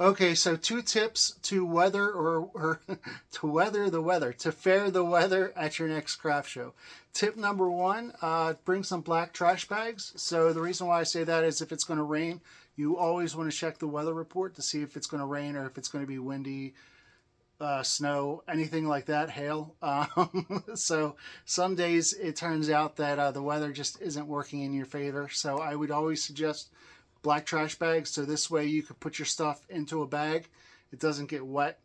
Okay, so 2 tips to weather or to weather the weather, to fare the weather at your next craft show. Tip number one, bring some black trash bags. So the reason why I say that is if it's going to rain, you always want to check the weather report to see if it's going to rain or if it's going to be windy, snow, anything like that, hail. So some days it turns out that the weather just isn't working in your favor. So I would always suggest black trash bags. So this way you could put your stuff into a bag. It doesn't get wet.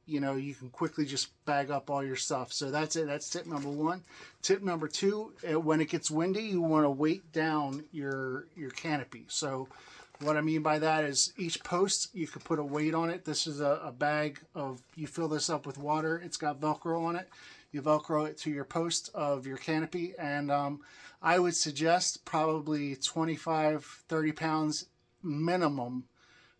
You can quickly just bag up all your stuff. So that's it. That's tip number one. Tip number two, when it gets windy, you want to weight down your canopy. So what I mean by that is each post, you could put a weight on it. This is a bag of, you fill this up with water. It's got Velcro on it. You Velcro it to your post of your canopy. And I would suggest probably 25, 30 pounds minimum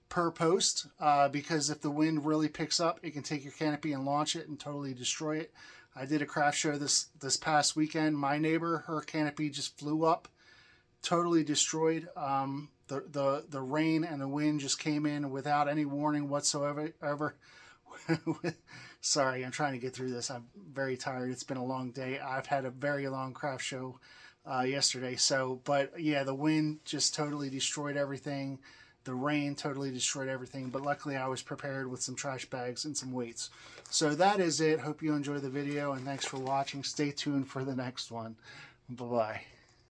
per post, because if the wind really picks up, it can take your canopy and launch it and totally destroy it. I did a craft show this past weekend. My neighbor, her canopy just flew up, totally destroyed. The rain and the wind just came in without any warning whatsoever. Sorry, I'm trying to get through this. I'm very tired. It's been a long day. I've had a very long craft show yesterday. So, but yeah, the wind just totally destroyed everything. The rain totally destroyed everything. But luckily, I was prepared with some trash bags and some weights. So that is it. Hope you enjoy the video, and thanks for watching. Stay tuned for the next one. Bye-bye.